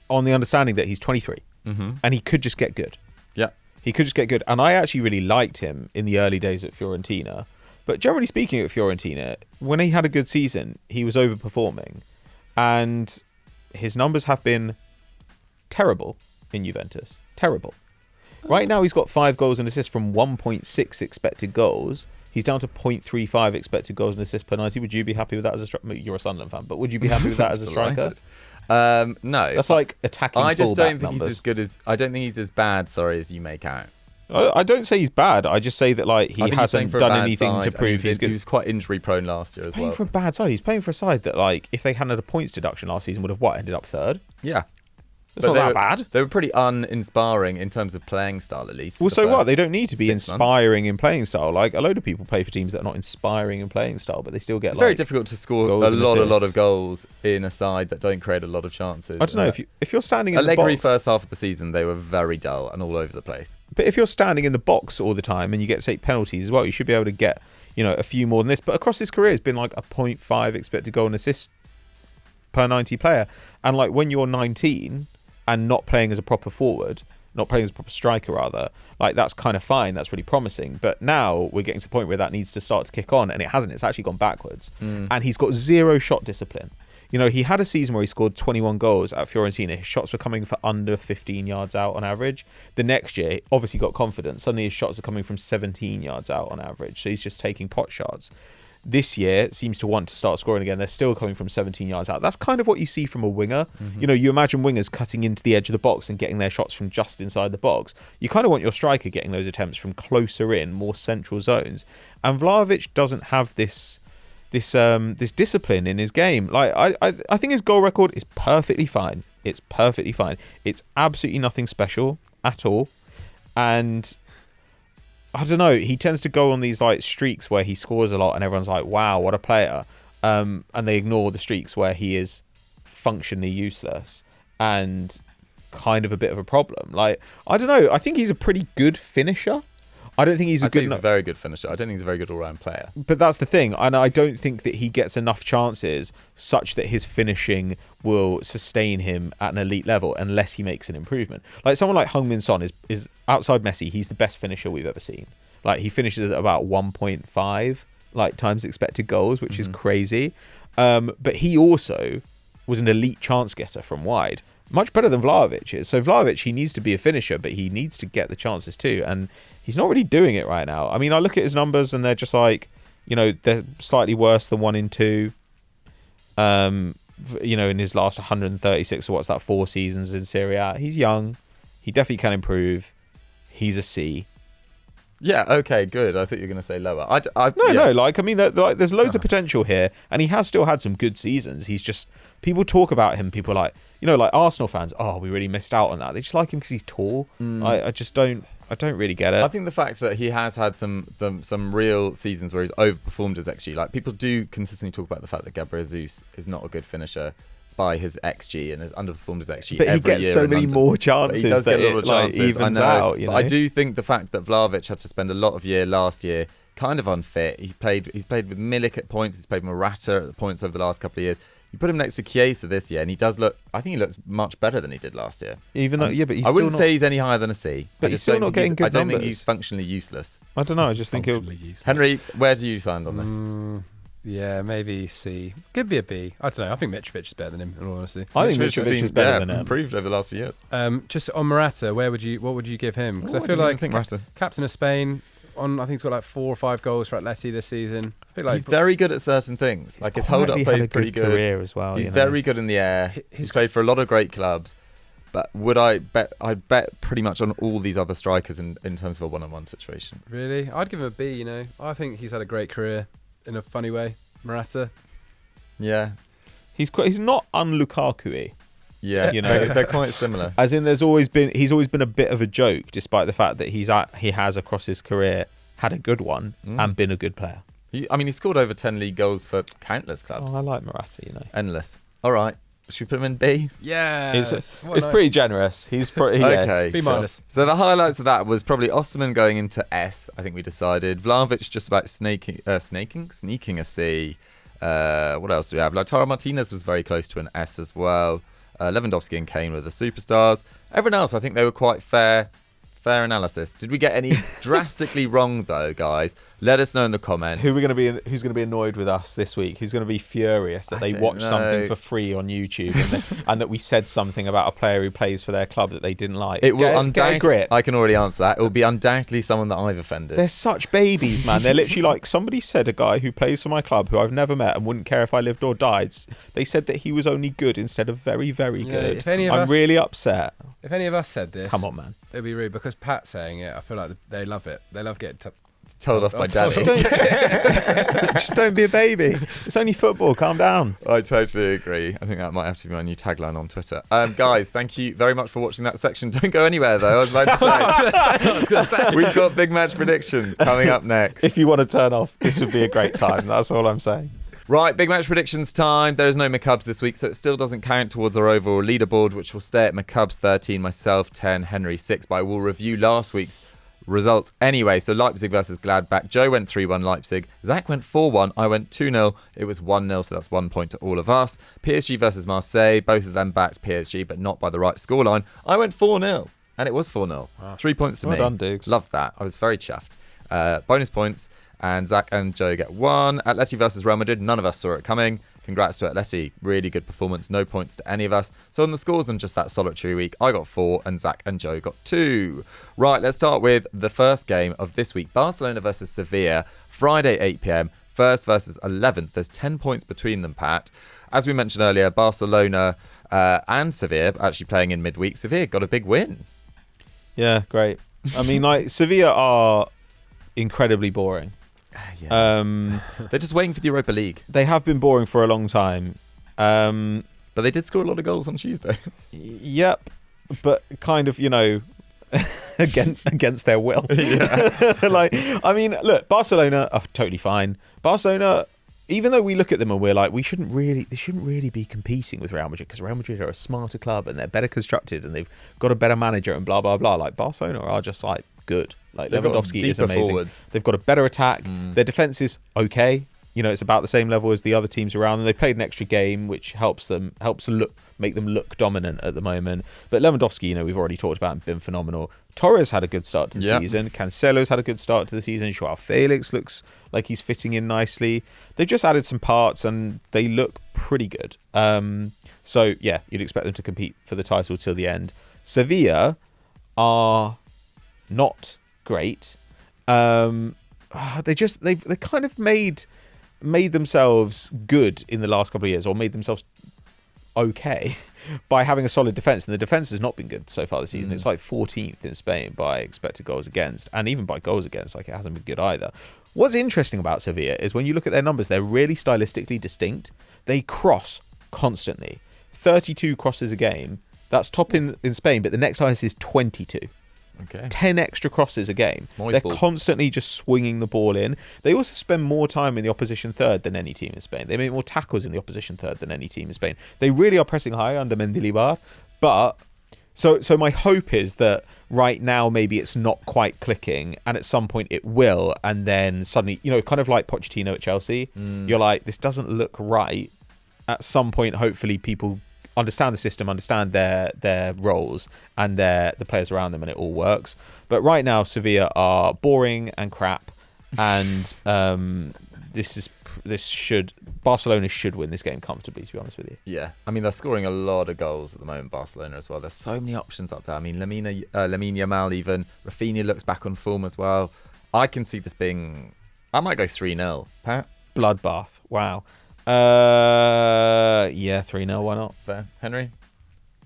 on the understanding that he's 23 and he could just get good. Yeah, he could just get good. And I actually really liked him in the early days at Fiorentina. But generally speaking, at Fiorentina, when he had a good season, he was overperforming, and his numbers have been terrible in Juventus. Terrible. Right now, he's got 5 goals and assists from 1.6 expected goals. He's down to 0.35 expected goals and assists per 90. Would you be happy with that as a striker? You're a Sunderland fan, but would you be happy with that as a striker? No. That's like attacking fullback I just don't think numbers. he's as good as... I don't think he's as bad, as you make out. I don't say he's bad. I just say that like he hasn't done anything to prove he's good. He was quite injury prone last year as well. Playing for a bad side. He's playing for a side that, like, if they hadn't had a points deduction last season, would have ended up 3rd. Yeah. It's not that bad. They were pretty uninspiring in terms of playing style, at least. Well, so what? They don't need to be inspiring in playing style. Like, a load of people play for teams that are not inspiring in playing style, but they still get. It's very difficult to score a lot of goals in a side that don't create a lot of chances. I don't know if you're standing in the box. Allegri first half of the season, they were very dull and all over the place. But if you're standing in the box all the time and you get to take penalties as well, you should be able to get a few more than this. But across his career, it's been like a 0.5 expected goal and assist per 90 player. And like when you're 19. And not playing as a proper forward, not playing as a proper striker rather, like that's kind of fine. That's really promising. But now we're getting to the point where that needs to start to kick on, and it hasn't. It's actually gone backwards. And he's got 0 shot discipline. He had a season where he scored 21 goals at Fiorentina. His shots were coming for under 15 yards out on average. The next year, obviously got confidence. Suddenly his shots are coming from 17 yards out on average. So he's just taking pot shots. This year seems to want to start scoring again. They're still coming from 17 yards out. That's kind of what you see from a winger. You imagine wingers cutting into the edge of the box and getting their shots from just inside the box. You kind of want your striker getting those attempts from closer in, more central zones. And Vlahovic doesn't have this discipline in his game. Like I think his goal record is perfectly fine. It's perfectly fine. It's absolutely nothing special at all. And I don't know, he tends to go on these like streaks where he scores a lot and everyone's like, wow, what a player. And they ignore the streaks where he is functionally useless and kind of a bit of a problem. Like, I don't know, I think he's a pretty good finisher. I don't think he's a very good finisher. I don't think he's a very good all-round player. But that's the thing. And I don't think that he gets enough chances such that his finishing will sustain him at an elite level unless he makes an improvement. Like someone like Heung-min Son is outside Messi, he's the best finisher we've ever seen. Like he finishes at about 1.5 like times expected goals, which is crazy. But he also was an elite chance getter from wide. Much better than Vlahovic is. So Vlahovic, he needs to be a finisher, but he needs to get the chances too. And he's not really doing it right now. I mean, I look at his numbers and they're just like, they're slightly worse than 1 in 2. In his last 136 or what's that, 4 seasons in Serie A. He's young. He definitely can improve. He's a C. Yeah, okay, good. I thought you were going to say lower. No, like, I mean, there's loads of potential here, and he has still had some good seasons. He's just, people talk about him, people like, like Arsenal fans, oh, we really missed out on that. They just like him because he's tall. I just don't. I don't really get it. I think the fact that he has had some real seasons where he's overperformed his XG, like people do consistently talk about the fact that Gabriel Jesus is not a good finisher by his XG and has underperformed his XG but every he gets year so in many London. more chances But he does that get a lot it of chances. evens I know. out. You know? But I do think the fact that Vlahovic had to spend a lot of year last year kind of unfit. He's played with Milik at points. He's played Morata at points over the last couple of years. You put him next to Chiesa this year, and he does look. I think he looks much better than he did last year. Even though, but he's I wouldn't still not, say he's any higher than a C. But I he's just still don't not think getting he's- good I don't think numbers. he's functionally useless. I don't know. I just think Henry, where do you stand on this? Yeah, maybe C. Could be a B. I don't know. I think Mitrovic is better than him, in all honesty. I think has Mitrovic been, is better than him. improved over the last few years. Just on Morata, what would you give him? Because Oh, I I feel didn't even like think Morata. captain of Spain. I think he's got like 4 or 5 goals for Atleti this season. I feel like He's very good at certain things. Like his hold-up play is pretty good. Career as well. He's very good in the air. He's played for a lot of great clubs. But would I bet? I'd bet pretty much on all these other strikers in terms of a one-on-one situation. Really, I'd give him a B. You know, I think he's had a great career in a funny way. Morata. Yeah, He's not un-Lukaku-y. yeah. You know, they're quite similar. As in, he's always been a bit of a joke, despite the fact that he has across his career had a good one and been a good player. He scored over 10 league goals for countless clubs. Oh, I like Morata. You know, Endless. All right, should we put him in B? Yeah, it's pretty generous. He's pretty Okay, B minus. So the highlights of that was probably Osimhen going into S. I think we decided Vlahovic just about sneaking a C. What else do we have? Lautaro Martinez was very close to an S as well. Lewandowski and Kane were the superstars. Everyone else, I think they were quite fair analysis. Did we get any drastically wrong though, guys? Let us know in the comments. Who's going to be annoyed with us this week? Who's going to be furious that they watched something for free on YouTube and that we said something about a player who plays for their club that they didn't like? It will get a grip. I can already answer that. It will be undoubtedly someone that I've offended. They're such babies, man. They're literally like, somebody said a guy who plays for my club who I've never met and wouldn't care if I lived or died. They said that he was only good instead of very, very good. I'm really upset. If any of us said this, come on, man. It'd be rude because Pat saying it. I feel like they love it. They love getting told off by daddy. Just don't be a baby. It's only football. Calm down. I totally agree. I think that might have to be my new tagline on Twitter. Guys, thank you very much for watching that section. Don't go anywhere though. I was about to say. We've got big match predictions coming up next. If you want to turn off, this would be a great time. That's all I'm saying. Right, big match predictions time. There is no McCubs this week, so it still doesn't count towards our overall leaderboard, which will stay at McCubs 13, myself 10, Henry 6. But I will review last week's results anyway. So Leipzig versus Gladbach. Joe went 3-1 Leipzig. Zach went 4-1. I went 2-0. It was 1-0, so that's 1 point to all of us. PSG versus Marseille. Both of them backed PSG, but not by the right scoreline. I went 4-0, and it was 4-0. Wow. 3 points to me. Well done, Diggs. Loved that. I was very chuffed. Bonus points. And Zach and Joe get 1. Atleti versus Real Madrid. None of us saw it coming. Congrats to Atleti. Really good performance. No points to any of us. So on the scores on just that solitary week, I got 4 and Zach and Joe got 2. Right, let's start with the first game of this week. Barcelona versus Sevilla. Friday, 8 p.m. First versus 11th. There's 10 points between them, Pat. As we mentioned earlier, Barcelona and Sevilla actually playing in midweek. Sevilla got a big win. Yeah, great. I mean, like, Sevilla are incredibly boring. Yeah. They're just waiting for the Europa League. They have been boring for a long time. But they did score a lot of goals on Tuesday. Yep. But kind of, against their will. Like, I mean, look, Barcelona are totally fine. Barcelona, even though we look at them and we're like, they shouldn't really be competing with Real Madrid because Real Madrid are a smarter club and they're better constructed and they've got a better manager and blah, blah, blah. Like, Barcelona are just like good. Like, Lewandowski is amazing. Forwards. They've got a better attack. Their defense is okay. It's about the same level as the other teams around them. They played an extra game, which make them look dominant at the moment. But Lewandowski, we've already talked about, and been phenomenal. Torres had a good start to the season. Cancelo's had a good start to the season. Joao Felix looks like he's fitting in nicely. They've just added some parts, and they look pretty good. So yeah, you'd expect them to compete for the title till the end. Sevilla are not great. They kind of made themselves good in the last couple of years, or made themselves okay by having a solid defense, and the defense has not been good so far this season. It's like 14th in Spain by expected goals against, and even by goals against, like, it hasn't been good either. What's interesting about Sevilla is when you look at their numbers, they're really stylistically distinct. They cross constantly, 32 crosses a game. That's top in Spain, but the next highest is 22. Okay. 10 extra crosses a game. Moyes They're ball. constantly just swinging the ball in. They also spend more time in the opposition third than any team in Spain. They make more tackles in the opposition third than any team in Spain. They really are pressing high under Mendilibar. But so my hope is that right now maybe it's not quite clicking, and at some point it will, and then suddenly, kind of like Pochettino at Chelsea, you're like, this doesn't look right. At some point, hopefully people understand the system, understand their roles and the players around them, and it all works. But right now, Sevilla are boring and crap, and Barcelona should win this game comfortably, to be honest with you. Yeah, I mean, they're scoring a lot of goals at the moment, Barcelona as well. There's so many options up there. I mean, Lamine Yamal even. Rafinha looks back on form as well. I can see this being... I might go 3-0. Pat? Bloodbath. Wow. Yeah, 3-0, why not? Fair. Henry?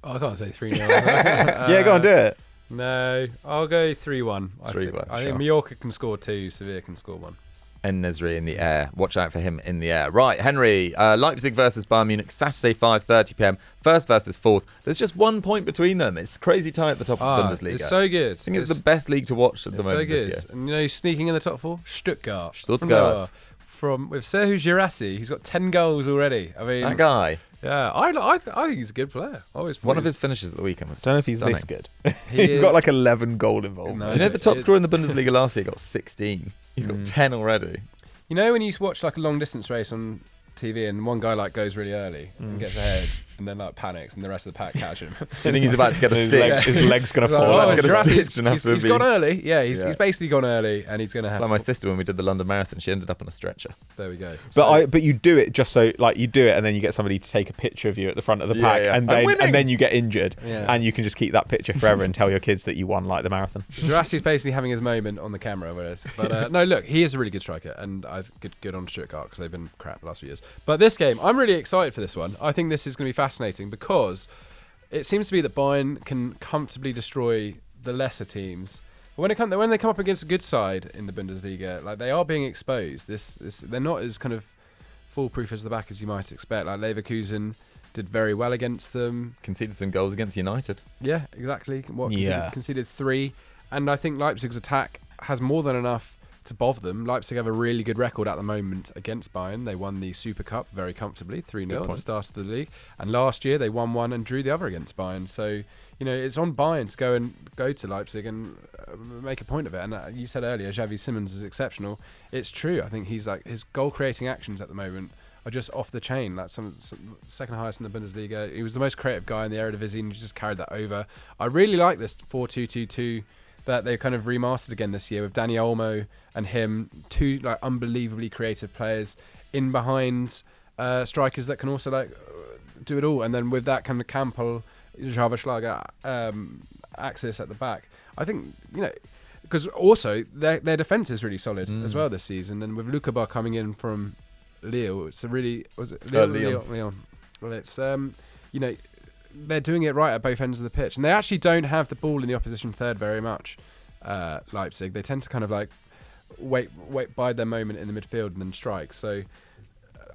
Oh, I can't say 3-0. Yeah, go on, do it. No, I'll go 3-1. 3-1, I sure. think Mallorca can score 2, Sevilla can score 1. En-Nesyri in the air. Watch out for him in the air. Right, Henry. Leipzig versus Bayern Munich, Saturday, 5:30 p.m. First versus fourth. There's just 1 point between them. It's crazy tight at the top of the Bundesliga. It's so good. I think it's the best league to watch at the moment so good. this year. And sneaking in the top 4? Stuttgart. With Serhu Girassi, who's got 10 goals already. I mean, That guy. Yeah, I think he's a good player. One of his finishes at the weekend was I don't know if he's stunning. this good. He's got like 11 goal involvement. No. Do you know the top scorer in the Bundesliga last year got 16? He's got 10 already. You know when you watch like a long distance race on TV and one guy like goes really early and gets ahead and then like panics and the rest of the pack catch him. Do you think he's about to get a His stitch? leg's going to fall. Oh, out. get a stitch and have to he's be- gone early. Yeah, he's basically gone early and he's going to have It's like to... my sister when we did the London Marathon. She ended up on a stretcher. There we go. But you do it just so, like, you do it and then you get somebody to take a picture of you at the front of the pack, yeah. and I'm winning. then you get injured, Yeah. and you can just keep that picture forever and tell your kids that you won like the marathon. Jurassi's basically having his moment on the camera, but no, look, he is a really good striker, and I've good on Stuttgart because they've been crap the last few years. But this game, I'm really excited for this one. I think this is going to be fascinating because it seems to be that Bayern can comfortably destroy the lesser teams. But when they come up against a good side in the Bundesliga, like they are being exposed. They're not as kind of foolproof as the back as you might expect. Like Leverkusen did very well against them. Conceded some goals against United. Yeah, exactly. Yeah. Conceded 3. And I think Leipzig's attack has more than enough to bother them. Leipzig have a really good record at the moment against Bayern. They won the Super Cup very comfortably, 3-0 at the start of the league. And last year they won 1 and drew the other against Bayern. So, it's on Bayern to go to Leipzig and make a point of it. And you said earlier, Xavi Simons is exceptional. It's true. I think he's like, his goal-creating actions at the moment are just off the chain. Like some second highest in the Bundesliga. He was the most creative guy in the Eredivisie, and he just carried that over. I really like this 4-2-2-2 that they've kind of remastered again this year with Dani Olmo and him, 2 like unbelievably creative players in behind strikers that can also like do it all. And then with that kind of Campbell, Java Schlager axis at the back, I think because also their defense is really solid as well this season. And with Lukaku coming in from Lille, it's a really Lyon. Well, it's they're doing it right at both ends of the pitch, and they actually don't have the ball in the opposition third very much. Leipzig, they tend to kind of like wait, bide their moment in the midfield and then strike. So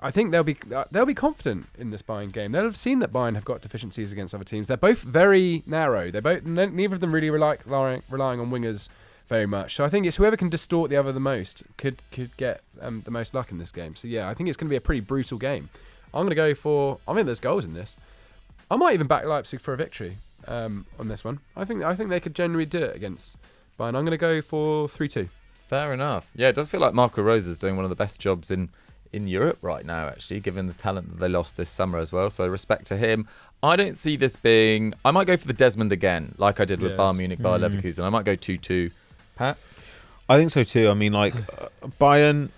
I think they'll be confident in this Bayern game. They'll have seen that Bayern have got deficiencies against other teams. They're both very narrow. Neither of them really relying on wingers very much. So I think it's whoever can distort the other the most could get the most luck in this game. So yeah, I think it's going to be a pretty brutal game. I'm going to go for. I mean, there's goals in this. I might even back Leipzig for a victory on this one. I think they could generally do it against Bayern. I'm going to go for 3-2. Fair enough. Yeah, it does feel like Marco Rose is doing one of the best jobs in Europe right now, actually, given the talent that they lost this summer as well. So respect to him. I don't see this being... I might go for the Desmond again, like I did with Bayern Munich, Bayer Leverkusen. I might go 2-2. Pat? I think so too. I mean, like, Bayern...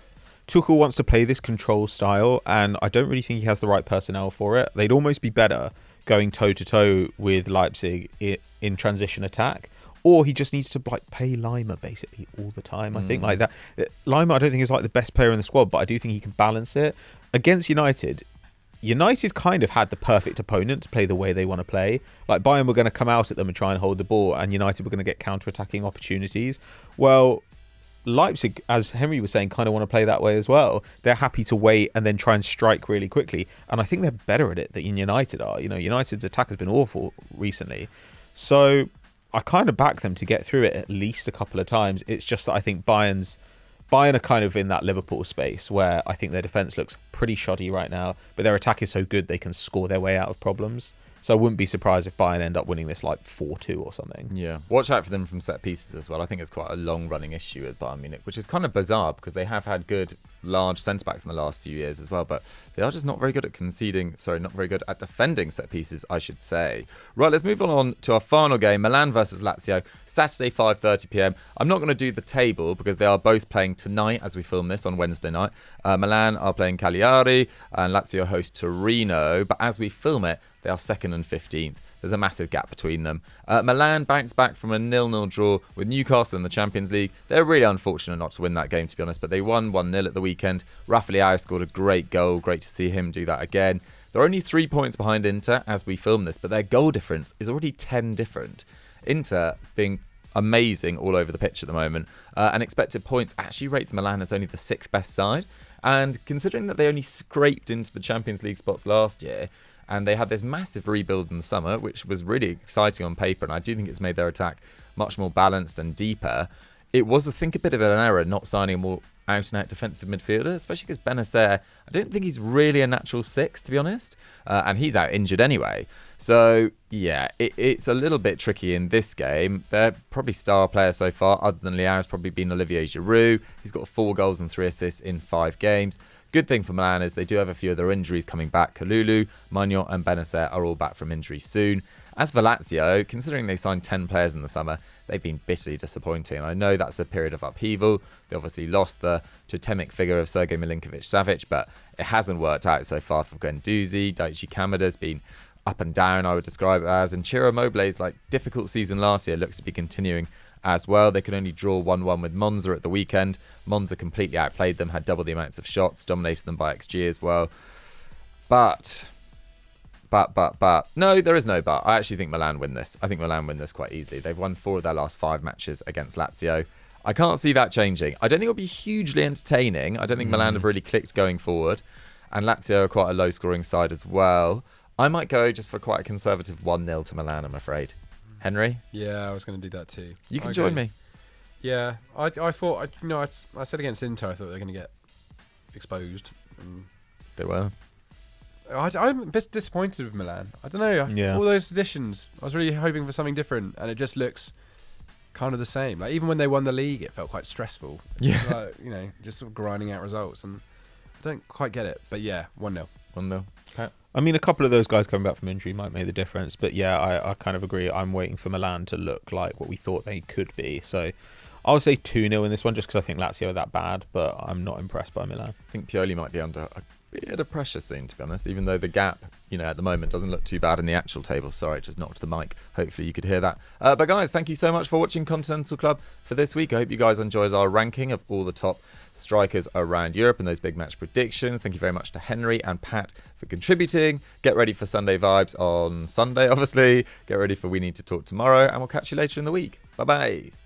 Tuchel wants to play this control style, and I don't really think he has the right personnel for it. They'd almost be better going toe-to-toe with Leipzig in transition attack, or he just needs to like play Lima basically all the time. I think like that. Lima, I don't think is like the best player in the squad, but I do think he can balance it. Against United kind of had the perfect opponent to play the way they want to play. Like Bayern were going to come out at them and try and hold the ball, and United were going to get counter-attacking opportunities. Well, Leipzig, as Henry was saying, kind of want to play that way as well. They're happy to wait and then try and strike really quickly. And I think they're better at it than United are. United's attack has been awful recently. So I kind of back them to get through it at least a couple of times. It's just that I think Bayern are kind of in that Liverpool space where I think their defence looks pretty shoddy right now, but their attack is so good they can score their way out of problems. So I wouldn't be surprised if Bayern end up winning this like 4-2 or something. Yeah. Watch out for them from set pieces as well. I think it's quite a long-running issue with Bayern Munich, which is kind of bizarre because they have had good, large centre-backs in the last few years as well, but they are just not very good at not very good at defending set pieces, I should say. Right, let's move on to our final game, Milan versus Lazio, Saturday, 5:30 p.m. I'm not going to do the table because they are both playing tonight as we film this on Wednesday night. Milan are playing Cagliari and Lazio host Torino, but as we film it, they are 2nd and 15th. There's a massive gap between them. Milan bounced back from a 0-0 draw with Newcastle in the Champions League. They're really unfortunate not to win that game, to be honest, but they won 1-0 at the weekend. Rafael scored a great goal. Great to see him do that again. They're only 3 points behind Inter as we film this, but their goal difference is already 10 different. Inter being amazing all over the pitch at the moment. And expected points actually rates Milan as only the 6th best side. And considering that they only scraped into the Champions League spots last year, and they had this massive rebuild in the summer, which was really exciting on paper, and I do think it's made their attack much more balanced and deeper. It was, I think, a bit of an error not signing a more out-and-out defensive midfielder, especially because Benacer, I don't think he's really a natural 6, to be honest, and he's out injured anyway. So, yeah, it's a little bit tricky in this game. Their probably star player so far, other than Leao, has probably been Olivier Giroud. He's got 4 goals and 3 assists in 5 games. Good thing for Milan is they do have a few of their injuries coming back. Kalulu, Magnon and Benacer are all back from injury soon. As for Lazio, considering they signed 10 players in the summer, they've been bitterly disappointing. I know that's a period of upheaval. They obviously lost the totemic figure of Sergei Milinkovic-Savic, but it hasn't worked out so far for Guendouzi. Daichi Kamada's been up and down, I would describe it as. And Ciro Immobile's difficult season last year looks to be continuing as well. They could only draw 1-1 with Monza at the weekend. Monza completely outplayed them, had double the amounts of shots, dominated them by XG as well. But. No, there is no but. I actually think Milan win this. I think Milan win this quite easily. They've won 4 of their last 5 matches against Lazio. I can't see that changing. I don't think it'll be hugely entertaining. I don't think Milan have really clicked going forward. And Lazio are quite a low-scoring side as well. I might go just for quite a conservative 1-0 to Milan, I'm afraid. Henry? Yeah, I was going to do that too. You can join me. Yeah, I thought, I said against Inter, I thought they were going to get exposed. And They were. I'm a bit disappointed with Milan. I don't know. Yeah. All those additions, I was really hoping for something different, and it just looks kind of the same. Even when they won the league, it felt quite stressful. Yeah. Just sort of grinding out results, and I don't quite get it. But yeah, 1-0. 1-0. I mean, a couple of those guys coming back from injury might make the difference, but yeah, I kind of agree. I'm waiting for Milan to look like what we thought they could be. So I'll say 2-0 in this one, just because I think Lazio are that bad, but I'm not impressed by Milan. I think Pioli might be under a bit of pressure soon, to be honest, even though the gap, at the moment doesn't look too bad in the actual table. Sorry, it just knocked the mic. Hopefully you could hear that. But guys, thank you so much for watching Continental Club for this week. I hope you guys enjoyed our ranking of all the top strikers around Europe and those big match predictions. Thank you very much to Henry and Pat for contributing. Get ready for Sunday Vibes on Sunday, obviously. Get ready for We Need to Talk tomorrow, and we'll catch you later in the week. Bye-bye.